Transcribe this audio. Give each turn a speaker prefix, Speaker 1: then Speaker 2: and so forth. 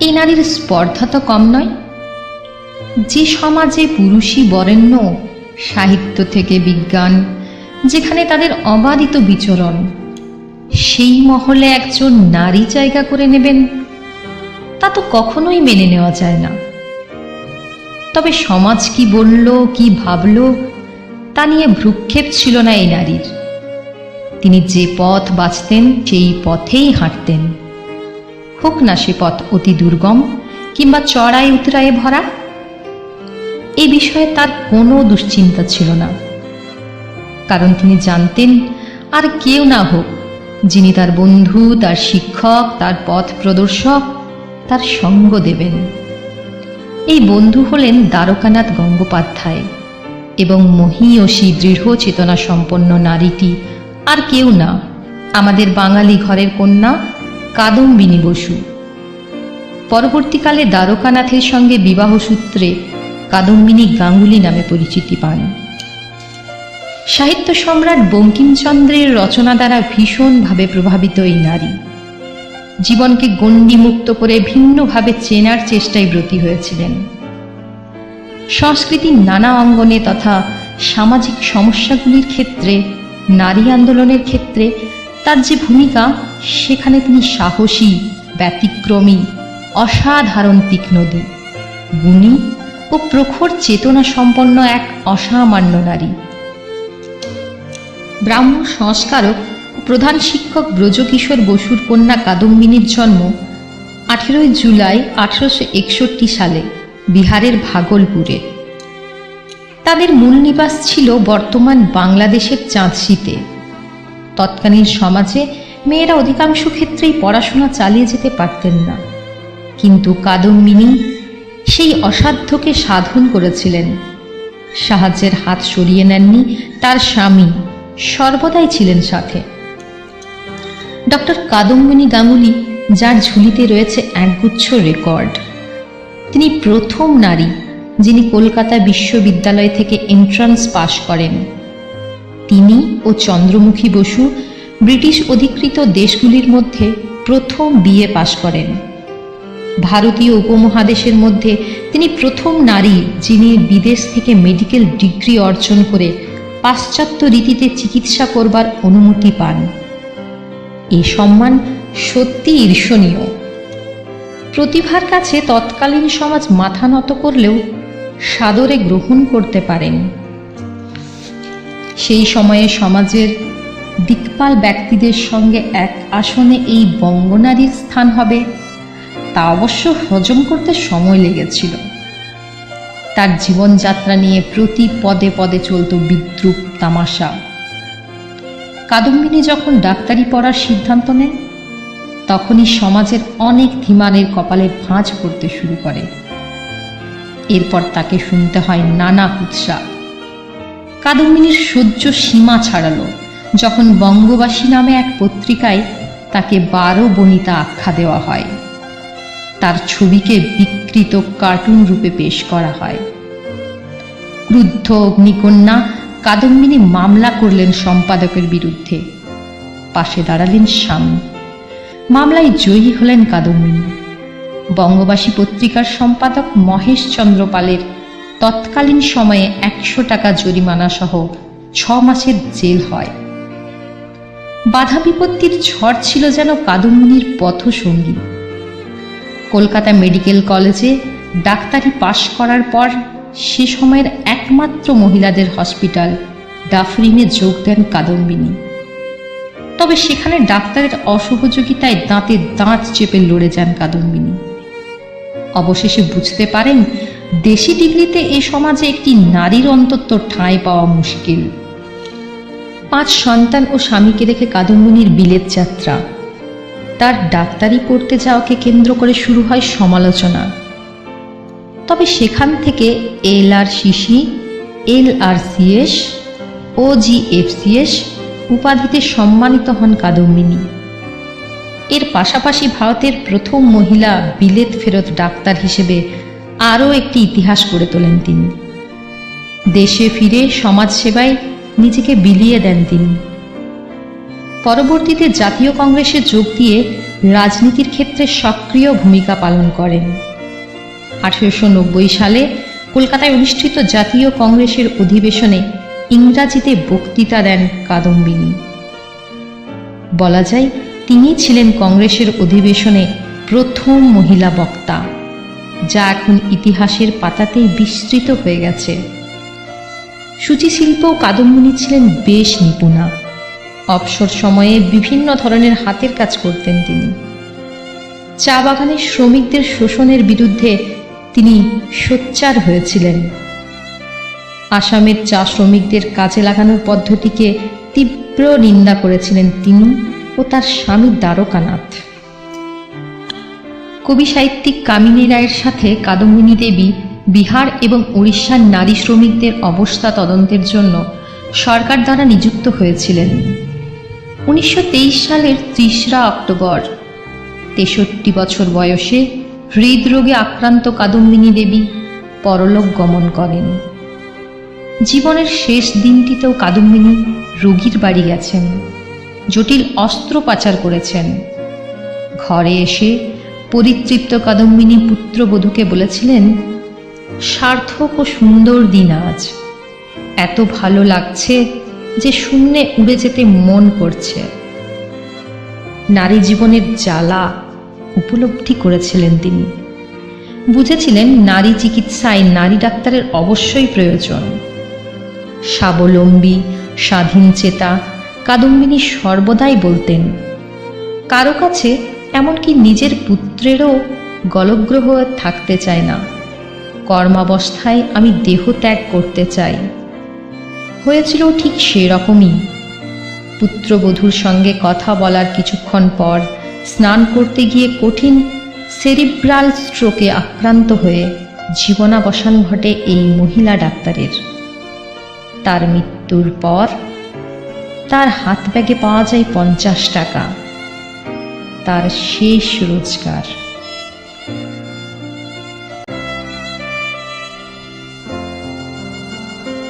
Speaker 1: এই নারীর স্পর্ধা তো কম নয়। যে সমাজে পুরুষই বরেণ্য, সাহিত্য থেকে বিজ্ঞান, যেখানে তাদের অবাধিত বিচরণ, সেই মহলে একজন নারী জায়গা করে নেবেন, তা তো কখনোই মেনে নেওয়া যায় না। তবে সমাজ কি বলল, কি ভাবল, তা নিয়ে ভ্রুক্ষেপ ছিল না এই নারীর। তিনি যে পথ বাছতেন সেই পথেই হাঁটতেন, হোক না সে পথ অতি দুর্গম কিংবা চড়াই উতরায়ে ভরা। এ বিষয়ে তার কোনো দুশ্চিন্তা ছিল না, কারণ তিনি জানতেন আর কেউ না হোক, যিনি তার বন্ধু, তার শিক্ষক, তার পথ প্রদর্শক, তার সঙ্গ দেবেন। এই বন্ধু হলেন দ্বারকানাথ গঙ্গোপাধ্যায়, এবং মহীয়সী দৃঢ় চেতনা সম্পন্ন নারীটি আর কেউ না, আমাদের বাঙালি ঘরের কন্যা কাদম্বিনী বসু। পরবর্তীকালে দ্বারকানাথের সঙ্গে বিবাহ সূত্রে কাদম্বিনী গাঙ্গুলি নামে পরিচিতি পান। সাহিত্য সম্রাট বঙ্কিমচন্দ্রের রচনা দ্বারা ভীষণভাবে প্রভাবিত এই নারী জীবনকে গণ্ডিমুক্ত করে ভিন্নভাবে চেনার চেষ্টায় ব্রতী হয়েছিলেন। সংস্কৃতির নানা অঙ্গনে তথা সামাজিক সমস্যাগুলির ক্ষেত্রে, নারী আন্দোলনের ক্ষেত্রে তার যে ভূমিকা, সেখানে তিনি সাহসী, ব্যতিক্রমী, অসাধারণ তীক্ষ্ণদী, গুণী ও প্রখর চেতনা সম্পন্ন এক অসামান্য নারী। ব্রাহ্ম সংস্কারক ও প্রধান শিক্ষক ব্রজকিশোর বসুর কন্যা কাদম্বিনীর জন্ম 18 জুলাই 1861 সালে বিহারের ভাগলপুরে। তাদের মূল নিবাস ছিল বর্তমান বাংলাদেশের চাঁদশিতে। তৎকালীন সমাজে মেয়েরা অধিকাংশ ক্ষেত্রেই পড়াশোনা চালিয়ে যেতে পারতেন না, কিন্তু কাদম্বিনী সেই অসাধ্যকে সাধন করেছিলেন। সাহায্যের হাত সরিয়ে নেননি তার স্বামী, সর্বদাই ছিলেন সাথে। ডক্টর কাদম্বিনী গাঙ্গুলি, যার ঝুলিতে রয়েছে একগুচ্ছ রেকর্ড। তিনি প্রথম নারী যিনি কলকাতা বিশ্ববিদ্যালয় থেকে এন্ট্রান্স পাশ করেন। তিনি ও চন্দ্রমুখী বসু ব্রিটিশ অধিকৃত দেশগুলির মধ্যে প্রথম বিএ পাশ করেন। ভারতীয় উপমহাদেশের মধ্যে তিনি প্রথম নারী যিনি বিদেশ থেকে মেডিকেল ডিগ্রি অর্জন করে পাশ্চাত্য রীতিতে চিকিৎসা করবার অনুমতি পান। এই সম্মান সত্যি ঈর্ষণীয়। প্রতিভার কাছে তৎকালীন সমাজ মাথা নত করলেও সাদরে গ্রহণ করতে পারেন। সেই সময়ে সমাজের দিকপাল ব্যক্তিদের সঙ্গে এক আসনে এই বঙ্গনারীর স্থান হবে, তা অবশ্য হজম করতে সময় লেগেছিল। তার জীবনযাত্রা নিয়ে প্রতি পদে পদে চলত বিদ্রূপ তামাশা। কাদম্বিনী যখন ডাক্তারি পড়ার সিদ্ধান্ত নেন, তখনই সমাজের অনেক ধীমানের কপালে ভাঁজ পড়তে শুরু করে। এরপর তাকে শুনতে হয় নানা কুৎসা। কাদম্বিনীর সহ্য সীমা ছাড়ালো যখন বঙ্গবাসী নামে এক পত্রিকায় তাকে 12 বনিতা আখ্যা দেওয়া হয়। তার ছবিকে বিকৃত কার্টুন রূপে পেশ করা হয়। ক্রুদ্ধ অগ্নিকন্যা কাদম্বিনী মামলা করলেন সম্পাদকের বিরুদ্ধে। পাশে দাঁড়ালেন স্বামী। মামলায় জয়ী হলেন কাদম্বিনী। বঙ্গবাসী পত্রিকার সম্পাদক মহেশ চন্দ্র পালের তৎকালীন সময়ে 100 টাকা জরিমানা সহ 6 মাসের জেল হয়। বাধা বিপত্তির ঝড় ছিল যেন কাদম্বিনীর পথসঙ্গী। কলকাতা মেডিকেল কলেজে ডাক্তারি পাশ করার পর সে সময়ের একমাত্র মহিলাদের হসপিটাল ডাফরিনে যোগ দেন কাদম্বিনী। তবে সেখানে ডাক্তারের অসহযোগিতায় দাঁতে দাঁত চেপে লড়ে যান কাদম্বিনী। অবশেষে বুঝতে পারেন দেশি ডিগ্রিতে এ সমাজে একটি নারীর অন্তত ঠাঁই পাওয়া মুশকিল। 5 সন্তান ও স্বামীকে রেখে কাদম্বিনীর বিলেত যাত্রা। তার ডাক্তারি পড়তে যাওয়াকে কেন্দ্র করে শুরু হয় সমালোচনা। তবে সেখান থেকে LRCC, LRCS, OGFCS উপাধিতে সম্মানিত হন কাদম্বিনী। এর পাশাপাশি ভারতের প্রথম মহিলা বিলেত ফেরত ডাক্তার হিসেবে আরও একটি ইতিহাস গড়ে তোলেন তিনি। দেশে ফিরে সমাজসেবায় নিজেকে বিলিয়ে দেন তিনি। পরবর্তীতে জাতীয় কংগ্রেসে যোগ দিয়ে রাজনীতির ক্ষেত্রে সক্রিয় ভূমিকা পালন করেন। 1890 সালে কলকাতায় অনুষ্ঠিত জাতীয় কংগ্রেসের অধিবেশনে ইংরাজিতে বক্তৃতা দেন কাদম্বিনী। বলা যায় তিনি ছিলেন কংগ্রেসের অধিবেশনে প্রথম মহিলা বক্তা, যা এখন ইতিহাসের পাতাতেই বিস্তৃত হয়ে গেছে। সূচিশিল্প কাদম্বিনী ছিলেন বেশ নিপুণা। অবসর সময়ে বিভিন্ন ধরনের হাতের কাজ করতেন তিনি। চা বাগানের শ্রমিকদের শোষণের বিরুদ্ধে তিনি সোচ্চার হয়েছিলেন। আসামের চা শ্রমিকদের কাজে লাগানোর পদ্ধতিকে তীব্র নিন্দা করেছিলেন তিনি ও তার স্বামী দ্বারকানাথ। কবি সাহিত্যিক কামিনী রায়ের সাথে কাদম্বিনী দেবী বিহার এবং উড়িষ্যার নারী শ্রমিকদের অবস্থা তদন্তের জন্য সরকার দ্বারা নিযুক্ত হয়েছিলেন। 1923 সালের 3 অক্টোবর 63 বছর বয়সে হৃদরোগে আক্রান্ত কাদম্বিনী দেবী পরলোক গমন করেন। জীবনের শেষ দিনটিতেও কাদম্বিনী রোগীর বাড়ি গেছেন, জটিল অস্ত্রোপচার করেছেন। ঘরে এসে পরিতৃপ্ত কাদম্বিনী পুত্রবধূকে বলেছিলেন, সার্থক ও সুন্দর দিন আজ, এত ভালো লাগছে যে শূন্যে উড়ে যেতে মন করছে। নারী জীবনের জ্বালা উপলব্ধি করেছিলেন তিনি। বুঝেছিলেন নারী চিকিৎসায় নারী ডাক্তারের অবশ্যই প্রয়োজন। স্বাবলম্বী স্বাধীন চেতা কাদম্বিনী সর্বদাই বলতেন, কারো কাছে এমনকি নিজের পুত্রেরও গলগ্রহ থাকতে চায় না। কর্মাবস্থায় আমি দেহ ত্যাগ করতে চাই। হয়েছিল ঠিক সেরকমই। পুত্রবধূর সঙ্গে কথা বলার কিছুক্ষণ পর স্নান করতে গিয়ে কঠিন সেরিব্রাল স্ট্রোকে আক্রান্ত হয়ে জীবনাবসান ঘটে এই মহিলা ডাক্তারের। তার মৃত্যুর পর তার হাত ব্যাগে পাওয়া যায় 50 টাকা, তার শেষ রোজগার।